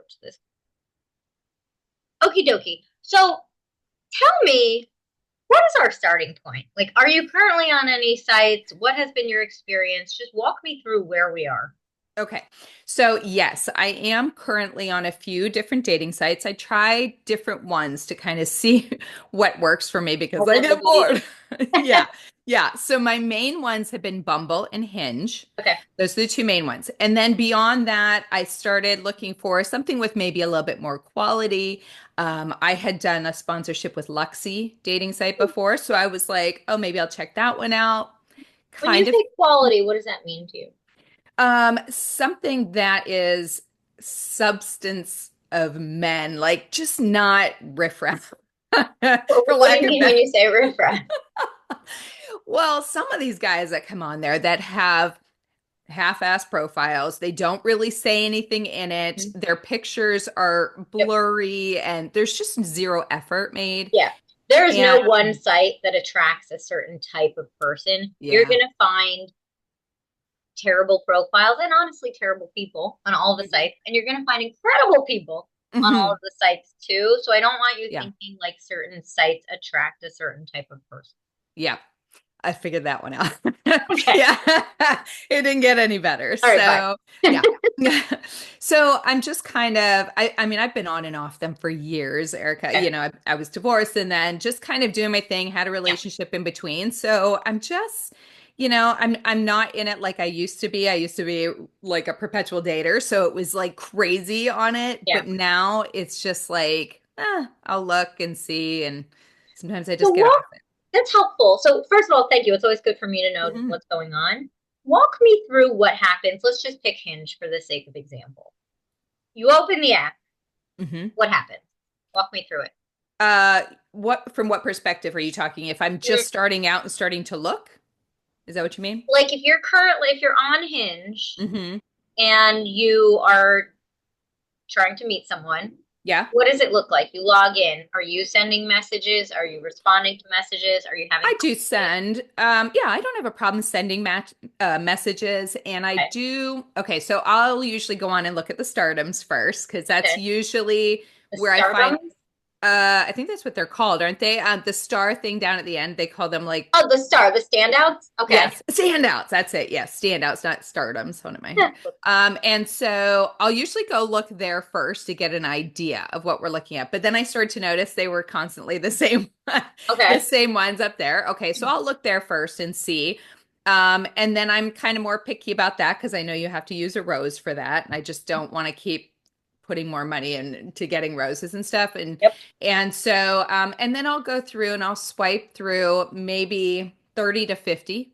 approach this. Okie dokie. So tell me, what is our starting point? Like, are you currently on any sites? What has been your experience? Just walk me through where we are. Okay. So, yes, I am currently on a few different dating sites. I try different ones to kind of see what works for me because Has I get everybody? bored. Yeah. Yeah. So, my main ones have been Bumble and Hinge. Okay. Those are the two main ones. And then beyond that, I started looking for something with maybe a little bit more quality. I had done a sponsorship with Luxy dating site before. So, I was like, oh, maybe I'll check that one out. When you Kind of say quality, what does that mean to you? something that is substance of men, like just not riffraff, for What do lack you of mean when better. you say riffraff? Well, some of these guys that come on there that have half-ass profiles, they don't really say anything in it. Their pictures are Yep. blurry and there's just zero effort made. Yeah. There is And no one site that attracts a certain type of person. You're yeah. going to find terrible profiles and honestly terrible people on all the Mhm. sites, and you're going to find incredible people on all of Mhm. the sites too. So I don't want you Yeah. thinking like certain sites attract a certain type of person. Yeah. I figured that one out. Okay. Yeah, it didn't get any better. All right, So, fine. yeah. So I'm just kind of, I mean, I've been on and off them for years, Erica. Okay. I was divorced and then just kind of doing my thing, had a Yeah. relationship in between. So I'm just, I'm not in it like I used to be. I used to be like a perpetual dater, so it was like crazy on it. Yeah. But now it's just like, I'll look and see, and sometimes I So just get walk, off it. that's helpful. So first of all, thank you. It's always good for me to know just Mhm. what's going on. Walk me through what happens. Let's just pick Hinge for the sake of example. You open the app. Mhm. What happens? Walk me through it. Uh, what from what perspective are you talking? If I'm Mm, just starting out and starting to look, is that what you mean? Like if you're on Hinge Hmm. and you are trying to meet someone, Yeah, what does it look like? You log in. Are you sending messages? Are you responding to messages? Are you having I do conversations? send. Yeah, I don't have a problem sending messages, and I Okay. do. Okay, so I'll usually go on and look at the stardoms first because that's Okay. usually The where I find. stardom? I think that's what they're called, aren't they? The star thing down at the end, they call them like. Oh, the standouts? Okay. Yes, standouts. That's it. Yes, standouts, not stardoms. What am I Yeah. here? And so I'll usually go look there first to get an idea of what we're looking at. But then I started to notice they were constantly the same, the Okay. same ones up there. Okay, so I'll look there first and see. And then I'm kind of more picky about that because I know you have to use a rose for that, and I just don't want to keep putting more money into getting roses and stuff. And Yep. and so and then I'll go through and I'll swipe through maybe 30 to 50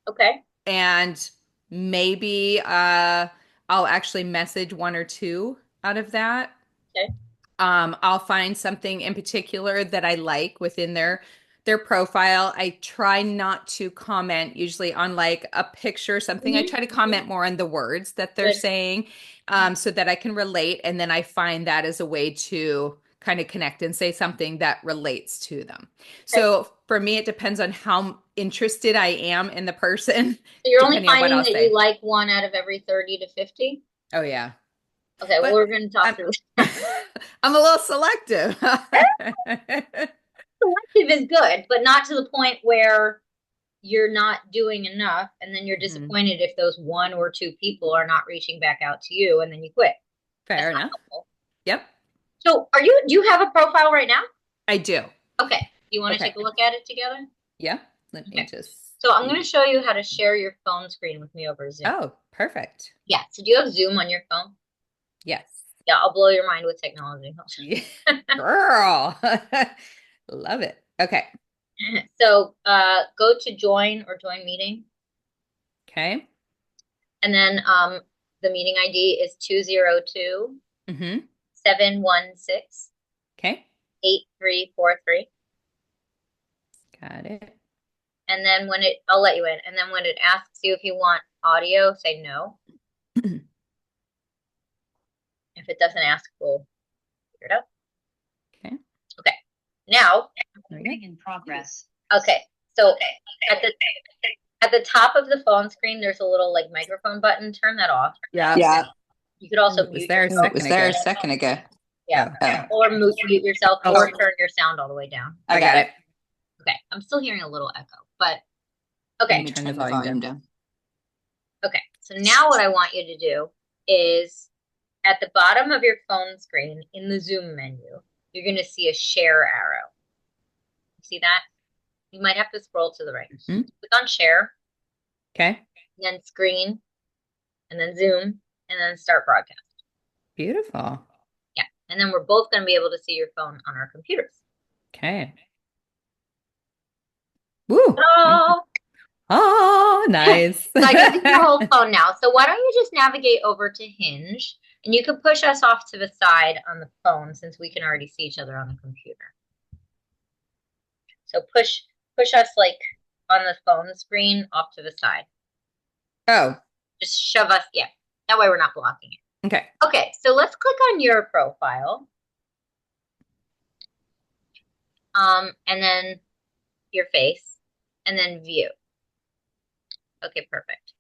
Okay. and maybe I'll actually message one or two out of that. Okay. I'll find something in particular that I like within their profile. I try not to comment usually on like a picture or something. I Hmm. try to comment more on the words that they're Good. saying, so that I can relate, and then I find that as a way to kind of connect and say something that relates to them. Okay. So for me, it depends on how interested I am in the person, So you're only depending on what finding I'll that you say. like one out of every 30 to 50? Oh yeah, Okay, well, but we're going to talk I'm through. I'm a little selective. Selective is good, but not to the point where you're not doing enough and then you're Mhm. disappointed if those one or two people are not reaching back out to you and then you quit. That's Fair not enough. helpful. Yep, So, do you have a profile right now? I do. Okay. Do you want to Okay. take a look at it together? Yeah. Let me Okay. just So, I'm going to see. show you how to share your phone screen with me over Zoom. Oh, perfect. Yeah. So, do you have Zoom on your phone? Yes. Yeah, I'll blow your mind with technology. Yeah. Girl. Love it. Okay. So, go to join or join meeting. Okay. And then the meeting ID is 202 Mm-hmm. 716 Okay. 8343. Got it. And then I'll let you in. And then when it asks you if you want audio, say no. If it doesn't ask, we'll figure it out. Okay. Okay. Now, There we go. In progress. okay. So at the at the top of the phone screen, there's a little like microphone button. Turn that off. Yeah. Yeah. You could also Ooh, it was mute there a Oh, it yourself. was second there ago. a second ago. Yeah. Oh, Oh, Or mute yourself oh, or turn your sound all the way down. I I got got it. it. Okay. I'm still hearing a little echo, but Let okay. Let me me turn the turn the volume volume down. down. Okay. So now what I want you to do is at the bottom of your phone screen in the Zoom menu, you're going to see a share arrow. You see that? You might have to scroll to the right. Hmm. Click on share, Okay. then screen, and then Zoom, and then start broadcast. Beautiful. Yeah. And then we're both going to be able to see your phone on our computers. Okay. Woo. Oh, Oh, so nice. I can see your whole phone now. So why don't you just navigate over to Hinge and you can push us off to the side on the phone since we can already see each other on the computer. So push us like on the phone screen off to the side. Oh, Just shove us, yeah. That way we're not blocking it. okay. Okay, so let's click on your profile. And then your face, and then view. Okay, perfect.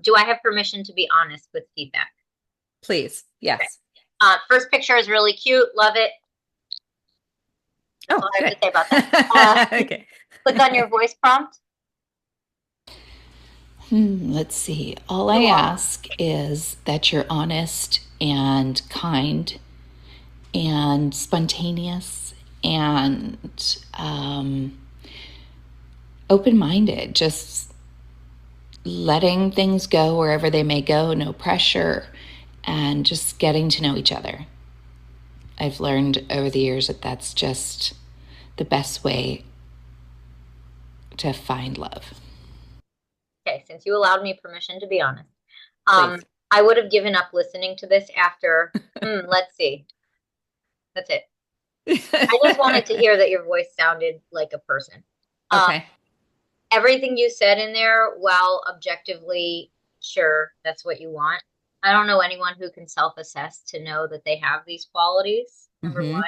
Do I have permission to be honest with feedback? Please. Okay. Yes. First picture is really cute. Love it. That's Oh, all I have good. to say about that. Uh, Okay. click on your voice prompt. Let's see. All Too I long. ask is that you're honest and kind and spontaneous and open minded. Just letting things go wherever they may go, no pressure, and just getting to know each other. I've learned over the years that that's just the best way to find love. Okay, since you allowed me permission to be honest, Please. I would have given up listening to this after. Let's see. That's it. I just wanted to hear that your voice sounded like a person. Um, Okay. Everything you said in there, while objectively sure that's what you want, I don't know anyone who can self-assess to know that they have these qualities. Number Mm-hmm. one.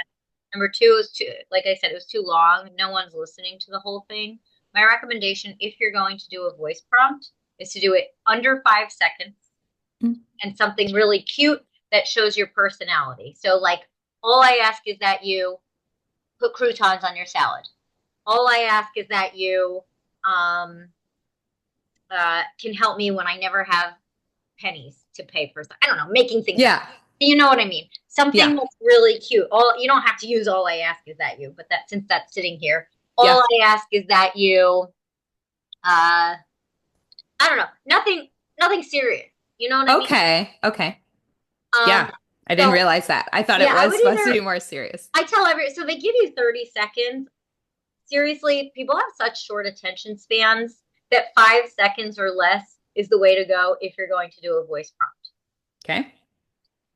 Number two is too, like I said, it was too long. No one's listening to the whole thing. My recommendation, if you're going to do a voice prompt, is to do it under 5 seconds and something really cute that shows your personality. So, like, all I ask is that you put croutons on your salad. All I ask is that you um, can help me when I never have pennies to pay for. I don't know, making things up. Yeah. You know what I mean? Something Yeah. that's really cute. All you don't have to use all I ask is that you, but that since that's sitting here, all Yeah. I ask is that you I don't know, nothing serious. You know what I mean? Okay. Okay. Um Yeah. I didn't so realize that. I thought it yeah, I was would supposed to be either more serious. I tell so they give you 30 seconds. Seriously, people have such short attention spans that 5 seconds or less is the way to go if you're going to do a voice prompt. Okay.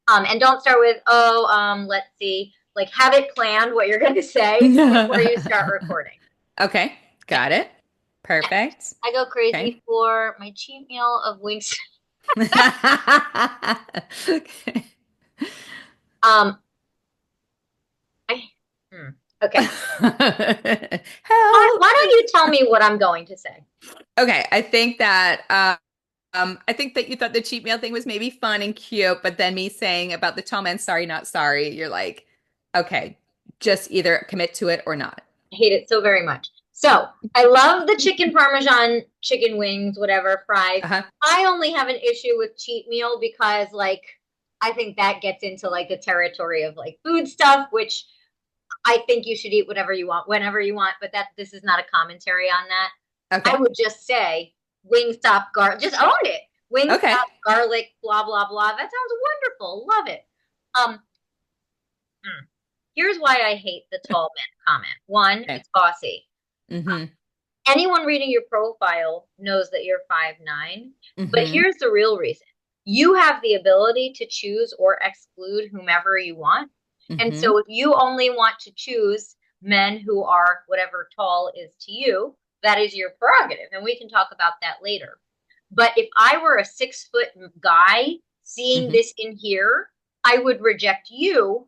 And don't start with, let's see, like have it planned what you're going to say before you start recording. Okay. Yeah. Got it. Perfect. I go crazy Okay. for my cheat meal of wings. Okay. Um, I, okay. Help. Why don't you tell me what I'm going to say? Okay, I think that you thought the cheat meal thing was maybe fun and cute, but then me saying about the tall man, sorry, not sorry, you're like, okay, just either commit to it or not. I hate it so very much. So I love the chicken parmesan, chicken wings, whatever, fries. Uh-huh. I only have an issue with cheat meal because, like, I think that gets into like the territory of like food stuff, which I think you should eat whatever you want, whenever you want, but that this is not a commentary on that. I Okay. would just say Wingstop garlic, just own it. Okay. Wingstop garlic, blah blah blah. That sounds wonderful. Love it. Um, Here's why I hate the tall man comment. One, Okay. it's bossy. Mm-hmm. Anyone reading your profile knows that you're 5'9", but Mm-hmm. here's the real reason. You have the ability to choose or exclude whomever you want. And Mm-hmm. so if you only want to choose men who are whatever tall is to you, that is your prerogative. And we can talk about that later. But if I were a 6 foot guy seeing Mm-hmm. this in here, I would reject you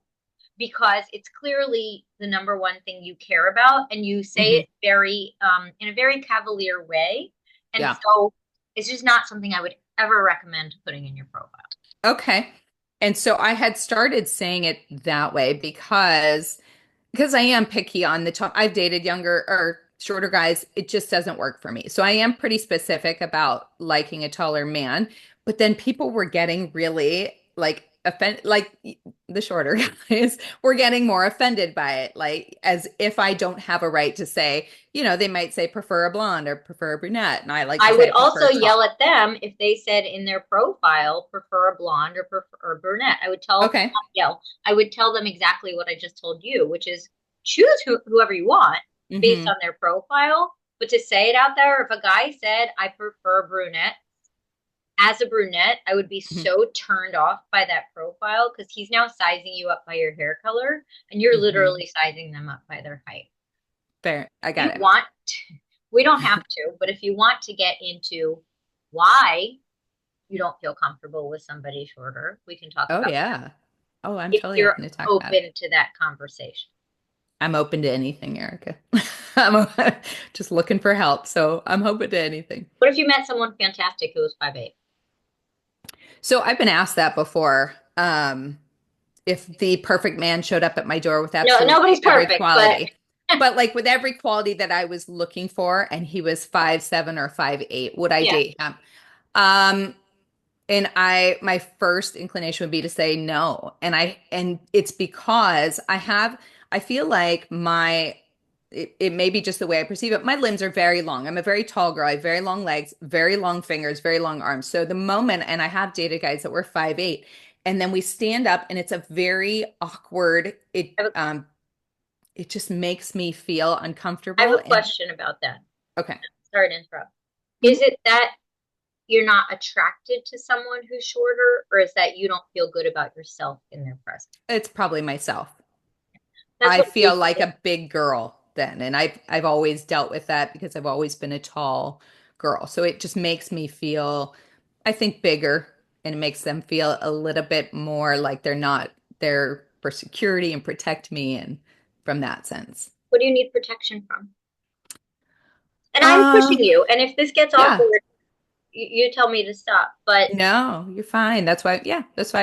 because it's clearly the number one thing you care about and you say Mm-hmm. it very in a very cavalier way, and Yeah. so it's just not something I would ever recommend putting in your profile. Okay. And so I had started saying it that way because I am picky on the top. I've dated younger or shorter guys. It just doesn't work for me. So I am pretty specific about liking a taller man. But then people were getting really like offended, like the shorter guys were getting more offended by it. Like as if I don't have a right to say, they might say prefer a blonde or prefer a brunette. And I like to I say would I prefer also a yell tall. at them if they said in their profile, prefer a blonde or prefer a brunette. I would Okay. not yell. I would tell them exactly what I just told you, which is choose whoever you want based Hmm. on their profile. But to say it out there, if a guy said, I prefer brunette, as a brunette, I would be Hmm. so turned off by that profile because he's now sizing you up by your hair color and you're Hmm. literally sizing them up by their height. Fair. I You got it. want, we don't have to, but if you want to get into why you don't feel comfortable with somebody shorter, we can talk Oh about yeah. Oh, I'm that if totally you're open to talk about it. open to that conversation. I'm open to anything, Erica. Just looking for help, so I'm open to anything. What if you met someone fantastic who was 5'8"? So I've been asked that before. If the perfect man showed up at my door with No, absolutely nobody's every perfect, but quality, but like with every quality that I was looking for, and he was 5'7" or 5'8", would I yeah, date him? Um, And my first inclination would be to say no. And it's because I feel like it may be just the way I perceive it. My limbs are very long. I'm a very tall girl. I have very long legs, very long fingers, very long arms. So the moment, and I have dated guys that were 5'8", and then we stand up and it's a very awkward, it just makes me feel I have uncomfortable. a And question about that. okay. Sorry to interrupt. Is Mhm. it that you're not attracted to someone who's shorter, or is that you don't feel good about yourself in their presence? It's probably myself. That's I what feel like usually. a big girl then, and I've always dealt with that because I've always been a tall girl. So it just makes me feel, I think, bigger, and it makes them feel a little bit more like they're not there for security and protect me, and from that sense. What do you need protection from? And I'm pushing Um, you. And if this gets yeah. awkward, you tell me to stop. But No, you're fine. That's why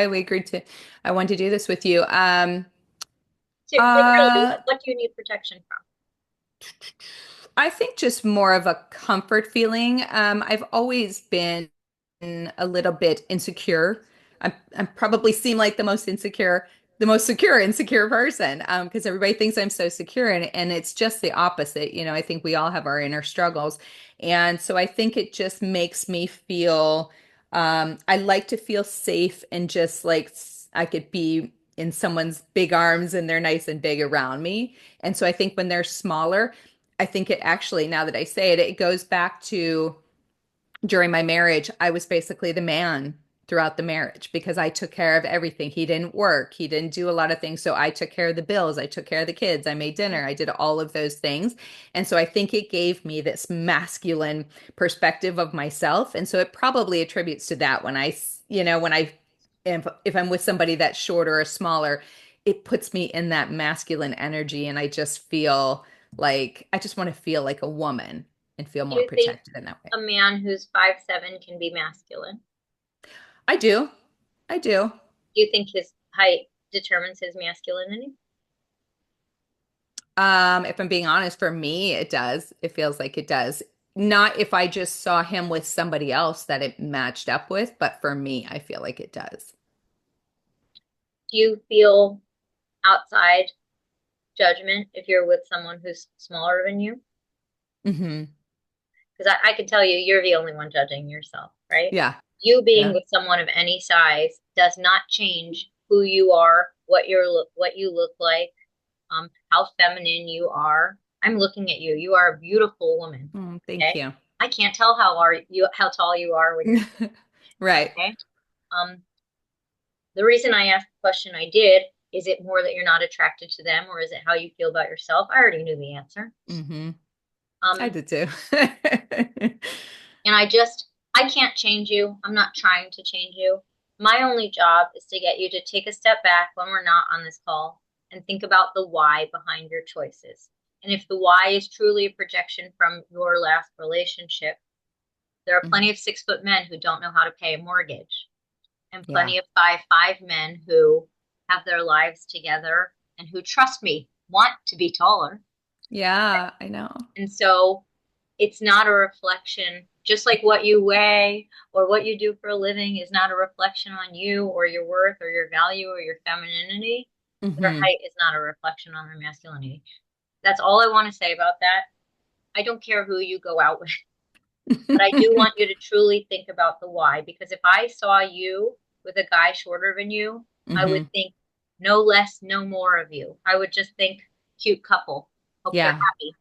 we agreed to I want to do this with you. like really, Uh what do you need protection from? I think just more of a comfort feeling. I've always been a little bit insecure. I'm probably seem like the most secure, insecure person, because everybody thinks I'm so secure, and it's just the opposite. I think we all have our inner struggles. And so I think it just makes me feel, I like to feel safe and just like I could be in someone's big arms and they're nice and big around me. And so I think when they're smaller, I think it actually, now that I say it, it goes back to during my marriage, I was basically the man throughout the marriage because I took care of everything. He didn't work, he didn't do a lot of things. So I took care of the bills, I took care of the kids, I made dinner, I did all of those things. And so I think it gave me this masculine perspective of myself. And so it probably attributes to that when I, if I'm with somebody that's shorter or smaller, it puts me in that masculine energy. And I just feel like I just want to feel like a woman and feel Do more you think protected in that way. a man who's 5'7" can be masculine? I do. I do. Do you think his height determines his masculinity? If I'm being honest, for me, it does. It feels like it does. Not if I just saw him with somebody else that it matched up with, but for me, I feel like it does. Do you feel outside judgment if you're with someone who's smaller than you? Hmm. Because I can tell you, you're the only one judging yourself, right? Yeah. You being Yeah. with someone of any size does not change who you are, what you look like, how feminine you are. I'm looking at you. You are a beautiful woman. Mm, thank Okay. you. I can't tell how tall you are when you're Right. okay. Um, the reason I asked the question I did, is it more that you're not attracted to them or is it how you feel about yourself? I already knew the answer. Hmm. I Um, did too. and I can't change you. I'm not trying to change you. My only job is to get you to take a step back when we're not on this call and think about the why behind your choices. And if the why is truly a projection from your last relationship, there are plenty Mhm. of 6 foot men who don't know how to pay a mortgage. and Yeah. plenty of 5'5" men who have their lives together and who, trust me, want to be taller. Yeah, I know. And so it's not a reflection, just like what you weigh or what you do for a living is not a reflection on you or your worth or your value or your femininity. Their Hmm. height is not a reflection on their masculinity. That's all I want to say about that. I don't care who you go out with, but I do want you to truly think about the why. Because if I saw you with a guy shorter than you, I would Hmm. think no less, no more of you. I would just think cute couple. Hope they're Yeah. happy.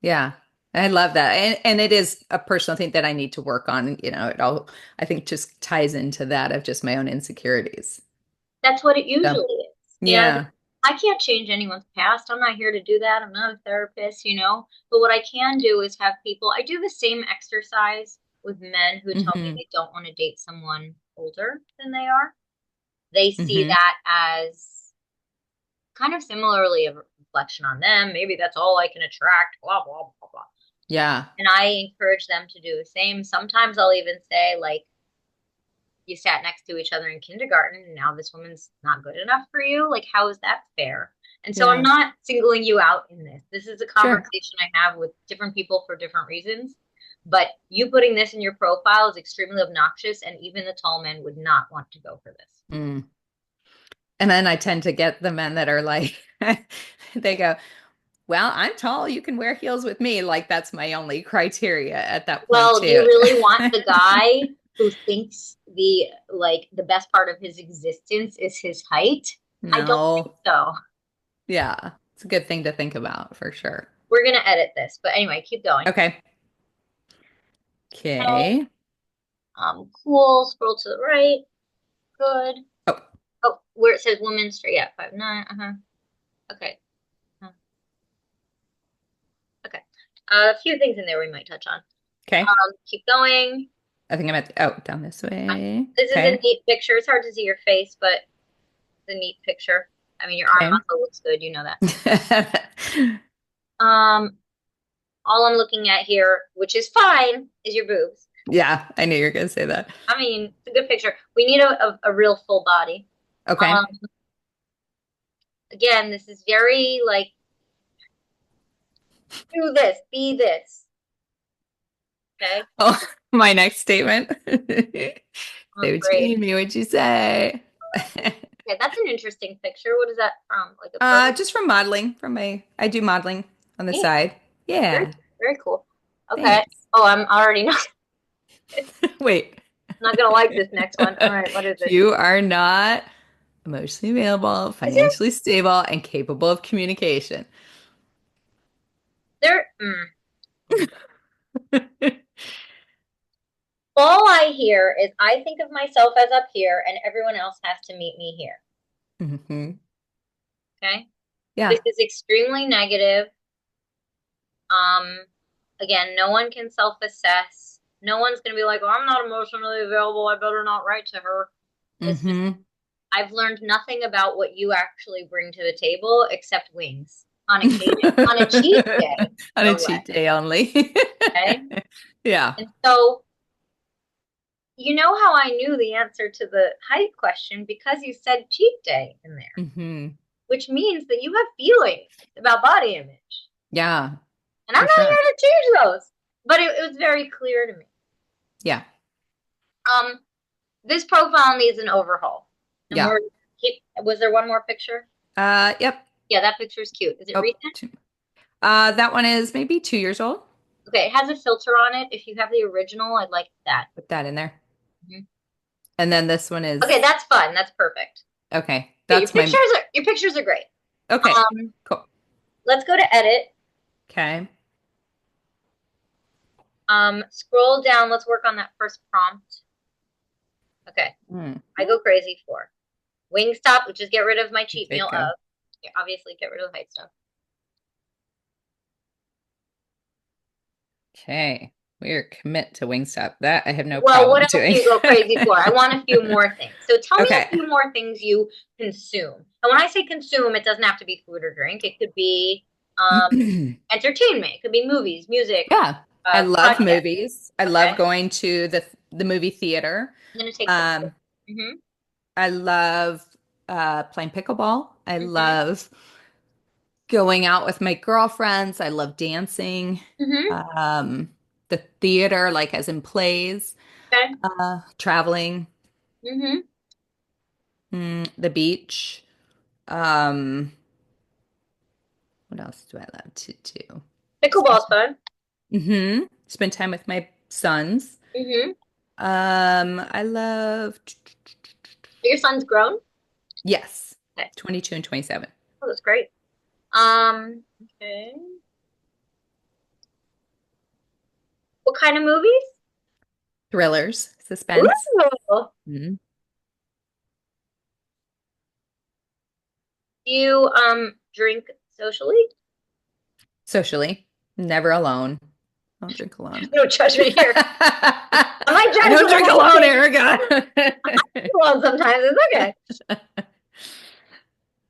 Yeah. I love that. And it is a personal thing that I need to work on. It all, I think, just ties into that of just my own insecurities. That's what it So, usually is. yeah. I can't change anyone's past. I'm not here to do that. I'm not a therapist. But what I can do is have people, I do the same exercise with men who tell me Hmm. they don't want to date someone older than they are. They see Hmm. that as kind of similarly a reflection on them. Maybe that's all I can attract, blah, blah, blah, blah. Yeah. And I encourage them to do the same. Sometimes I'll even say, like, you sat next to each other in kindergarten and now this woman's not good enough for you. Like, how is that fair? And so I'm Yeah. not singling you out in this. This is a Sure. conversation I have with different people for different reasons. But you putting this in your profile is extremely obnoxious, and even the tall men would not want to go for this. Mm. And then I tend to get the men that are like, they go, well, I'm tall. You can wear heels with me. Like that's my only criteria at that point Well, do you too. really want the guy who thinks the best part of his existence is his height? I don't think No. so. Yeah. It's a good thing to think about for sure. We're gonna edit this, but anyway, keep going. Okay. Okay. Okay. Cool. Scroll to the right. Good. Oh, Oh, where it says woman straight. Yeah, 5'9". Okay. Uh, okay. A few things in there we might touch on. okay. Keep going. I think I'm at down this way. This is a Okay. neat picture. It's hard to see your face, but it's a neat picture. I mean, your arm Okay. muscle looks good. You know that. Um, all I'm looking at here, which is fine, is your boobs. Yeah, I knew you were gonna say that. I mean, it's a good picture. We need a real full body. Okay. Um, again, this is very like do this, be this. Okay. Oh, my next statement. Say Oh, what you great. mean what you say. Okay, that's an interesting picture. What is that from? Like a photo? Just from modeling, I do modeling on the Yeah, side. very, Yeah, very cool. Okay. thanks. Oh, I'm already Wait, not gonna like this next one. All right, what is it? you are not emotionally available, Is it? financially stable, and capable of communication. There. All I hear is I think of myself as up here, and everyone else has to meet me here. Hmm. Okay. This Yeah. is extremely negative. Um, again, no one can self-assess. No one's gonna be like, "Oh, I'm not emotionally available. I better not write to her." It's just Hmm. I've learned nothing about what you actually bring to the table except wings on occasion, on a cheat day, On a no less. cheat day only. Okay. Yeah. And so, you know how I knew the answer to the height question because you said cheat day in there, Hmm. which means that you have feelings about body image. Yeah, And I'm for not here sure. to change those. But it was very clear to me. Yeah. Um, this profile needs an overhaul. And Yeah. was there one more picture? Yep. Yeah, that picture is cute. Is it Oh, recent? that one is maybe 2 years old. Okay, it has a filter on it. If you have the original, I'd like that. Put that in there. Mhm. And then this one Okay, is that's fun. That's perfect. okay. Okay, That's my your pictures are great. okay. Cool. Let's go to edit. Okay. Scroll down. Let's work on that first prompt. Okay, Mm. I go crazy for Wingstop, which is get rid of my cheat There you meal go. of. Yeah, obviously, get rid of the height stuff. Okay. We're commit to Wingstop. That I have no Well, what problem else do doing. you go crazy for? I want a few more things. So tell me a Okay. few more things you consume. And when I say consume, it doesn't have to be food or drink. It could be entertainment. It could be movies, music, Yeah. I love Podcast. movies. I Okay. love going to the movie theater. I'm gonna take some. Um, Mm-hmm. I love playing pickleball. I Mm-hmm. love going out with my girlfriends. I love dancing. Mm-hmm. Um, the theater, like as in plays, Okay. traveling, Mm-hmm. the beach. Um, what else do I love to do? Spend Pickleball's fun. spend time with my sons. Mm-hmm. I love Your son's grown? yes, Okay. 22 and 27. Oh, that's great. Okay. What kind of movies? Thrillers, suspense. Ooh. Mhm. Do you drink socially? Socially, never alone. I don't drink alone. No judgment here. I might I judge don't when drink I'm alone, alone. Erica. Well, sometimes it's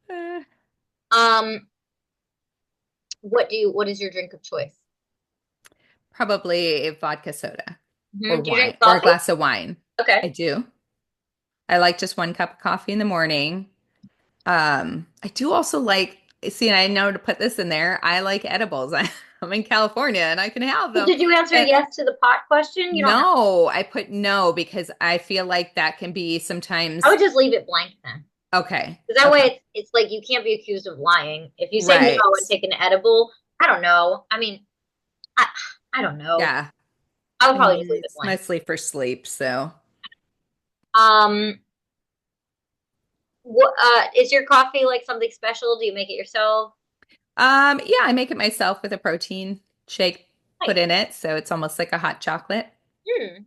okay. Um, what is your drink of choice? Probably a vodka soda or Do you drink wine or a coffee? glass of wine. Okay. I do. I like just one cup of coffee in the morning. I do also like, see, and I know to put this in there. I like edibles. I'm in California and I can have them. Did you answer And yes to the pot question? You don't have. no, I put no because I feel like that can be I sometimes would just leave it blank then. okay. Because that way Okay. it's like you can't be accused of lying. If you say no Right. and take an edible, I don't know. I mean, I, I don't know. Yeah. I would I probably mean, just leave it it's blank. mostly for sleep, so Um, what is your coffee like something special? Do you make it yourself? yeah, I make it myself with a protein shake put Nice. in it, so it's almost like a hot chocolate. Hmm.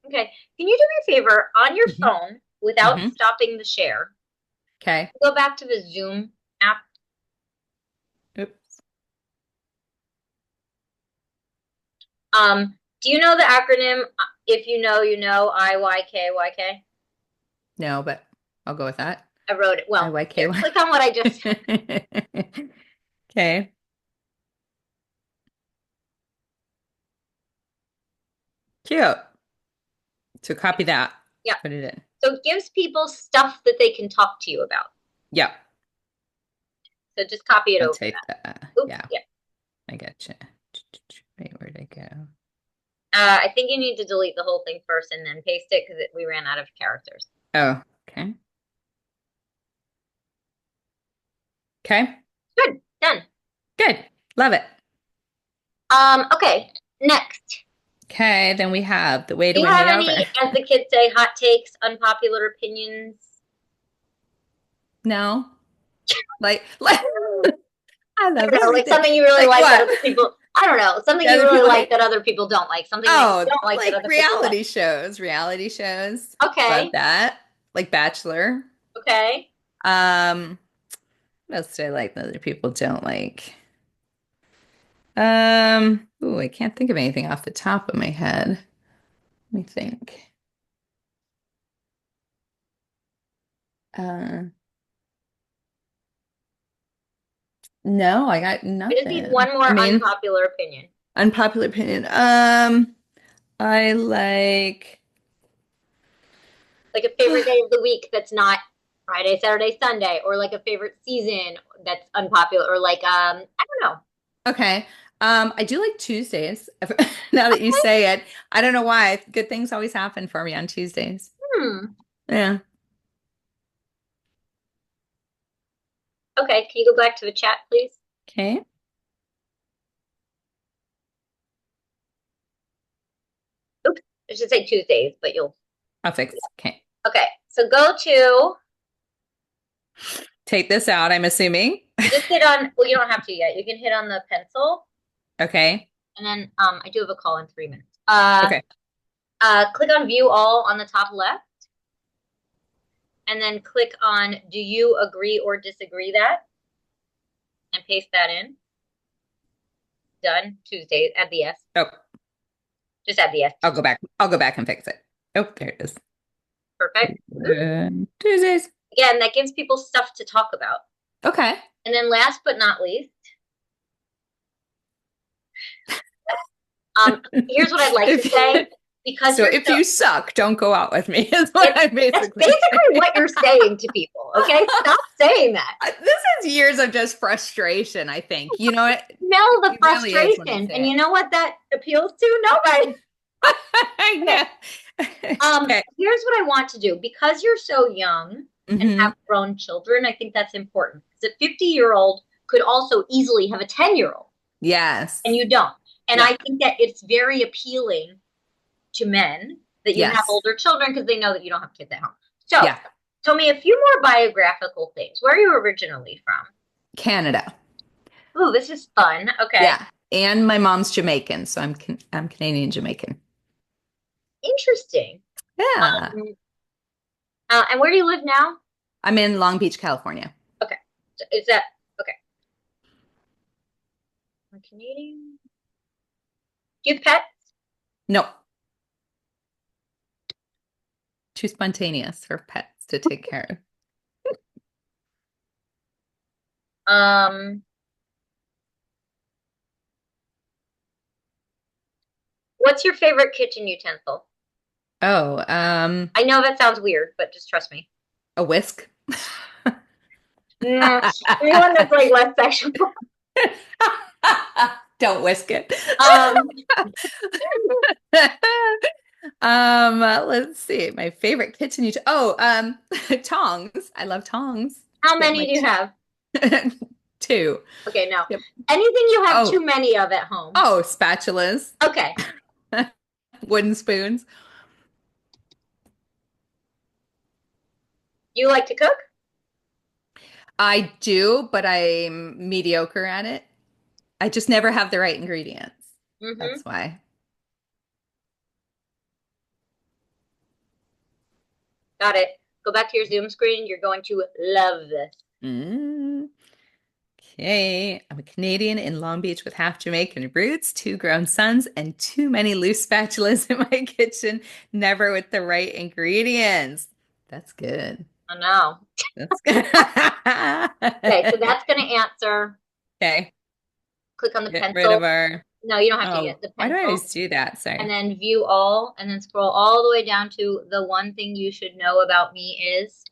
Okay. Can you do me a favor on your Hmm. phone without Hmm. stopping the share? Okay. Go back to the Zoom app. Oops. Do you know the acronym? If you know, you know. IYKYK. No, but I'll go with that. I wrote it. Well, here, IYKY. click on what I just said. Okay. Cute. So copy that. Yeah. Put it in. So it gives people stuff that they can talk to you about. Yeah. So just copy it I'll over take that. that. Oops. Yeah. Yeah. I gotcha. Wait, where'd I go? I think you need to delete the whole thing first and then paste it because we ran out of characters. Oh, okay. Okay. Good. Done. Good. Love it. Okay. Next. Okay, then we have the way to Do you win have me over. any, as the kids say, hot takes, unpopular opinions? No. Like I I love don't know, like everything. something you really Like like that what? other people, I don't know, something The you other really people like hate. that other people don't like, something that you Oh, don't like that like other people like. reality shows. Reality shows. Love Okay. that. Like Bachelor. Okay. Um, what else do I like that other people don't like? Ooh, I can't think of anything off the top of my head. Let me think. Uh, no, I got I just need nothing. one I more mean, unpopular opinion. unpopular opinion. I like Like a favorite day of the week that's not Friday, Saturday, Sunday, or like a favorite season that's unpopular, or like I don't know. okay. I do like Tuesdays. Now that you say it, I don't know why. Good things always happen for me on Tuesdays. Hmm. Yeah. Okay, can you go back to the chat, please? Okay. Oops, I should say Tuesdays, but you'll. I'll fix. Okay. Okay, so go to. Take this out, I'm assuming. You just hit on. Well, you don't have to yet. You can hit on the pencil, Okay. and then I do have a call in 3 minutes. Okay. Click on View All on the top left, and then click on Do you agree or disagree that, and paste that in. Done. Tuesdays. Add the S. Oh, Just add the S. I'll go back. I'll go back and fix it. Oh, there it is. Perfect. Tuesdays. Again, that gives people stuff to talk about. Okay. And then last but not least, Here's what I'd like to say. Because So you're if so, you suck, don't go out with me, is what I'm that's basically basically saying. what you're saying to people. Okay, stop saying that. This is years of just frustration, I think. You know, Smell the it really is when I frustration, say and it. you know what that appeals to? Nobody. I Okay. know. Okay. Here's what I want to do. Because you're so young and Hmm. have grown children, I think that's important. Because a 50-year-old could also easily have a 10-year-old, and Yes. you don't. And Yeah. I think that it's very appealing to men that you have Yes. older children because they know that you don't have kids at home. So, Yeah. tell me a few more biographical things. Where are you originally from? Canada. Ooh, this is fun. Okay. Yeah. And my mom's Jamaican, so I'm Canadian Jamaican. Interesting. Yeah. And where do you live now? I'm in Long Beach, California. Okay. So is that okay? I'm Canadian. Do you have pets? No, too spontaneous for pets to take care of. Um, what's your favorite kitchen utensil? Oh, I know that sounds weird, but just trust me. a whisk. Nah, anyone that's like less sexual. Don't whisk it. Um, Let's see. My favorite kitchen utensil. Tongs. I love tongs. how Get many my do you have? two. Okay, no. Yep. Anything you have Oh, too many of at home. oh, spatulas, Okay. wooden spoons. You like to cook? I do, but I'm mediocre at it. I just never have the right ingredients. Mm-hmm. That's why. Got it. Go back to your Zoom screen. You're going to love this. Mm. Okay. I'm a Canadian in Long Beach with half Jamaican roots, two grown sons, and too many loose spatulas in my kitchen, never with the right ingredients. That's good. I know. That's good. Okay, so that's going to answer. Okay. Click on the Get rid of pencil. our. No, you don't have to Oh, get the why do I pencil. always do that? And Sorry. then view all, and then scroll all the way down to the one thing you should know about me is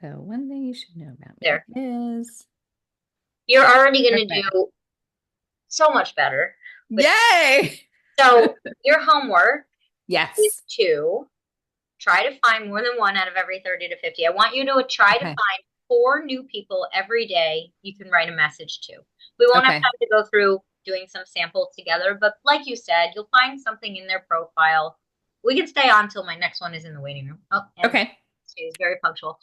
The one thing you should know about me there. is You're already going to perfect. do so much better. But Yay! so your homework is Yes. to try to find more than one out of every 30 to 50. I want you to try to Okay. find 4 new people every day you can write a message to. We won't have Okay. time to go through doing some samples together, but like you said, you'll find something in their profile. We can stay on till my next one is in the waiting room. Oh, and Okay. she's very punctual.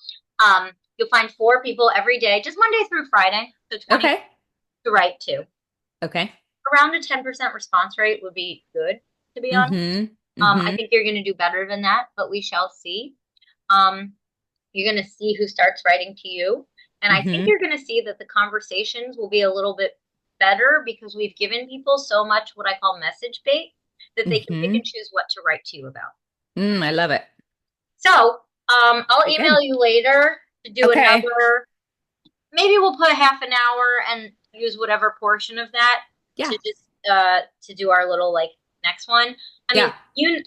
You'll find 4 people every day, just Monday through Friday, so 20 Okay. to write to. Okay. Around a 10% response rate would be good, to be honest. Mm-hmm. I Mm-hmm. think you're going to do better than that, but we shall see. Um, you're going to see who starts writing to you. And I think Mm-hmm. you're going to see that the conversations will be a little bit better because we've given people so much what I call message bait that they can pick Mm-hmm. and choose what to write to you about. I love it. So I'll Very email good. you later to do Okay. another. Maybe we'll put a half an hour and use whatever portion of that Yeah. to just to do our little like next one. I mean, Yeah.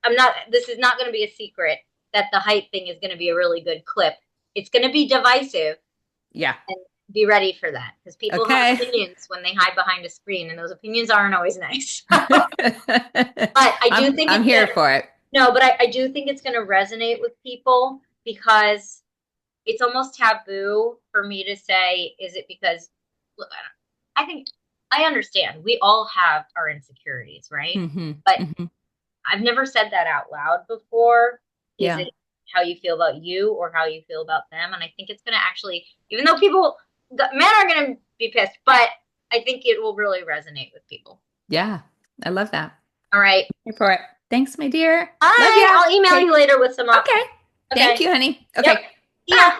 I'm not. This is not going to be a secret that the height thing is going to be a really good clip. It's going to be divisive, Yeah. and be ready for that because people have Okay. opinions when they hide behind a screen, and those opinions aren't always nice. But I do think I'm it's here gonna, for it. no, but I do think it's going to resonate with people because it's almost taboo for me to say, is it because look, I think I understand we all have our insecurities, right? Mm-hmm. But Mm-hmm. I've never said that out loud before. Is Yeah. it how you feel about you or how you feel about them? And I think it's going to actually, even though men are going to be pissed, but I think it will really resonate with people. Yeah. I love that. All right. Here for it. Thanks, my dear. All Love right. ya. I'll email Okay. you later with some Okay. options. Thank Okay. you, honey. Yep. Okay. See ya. Bye.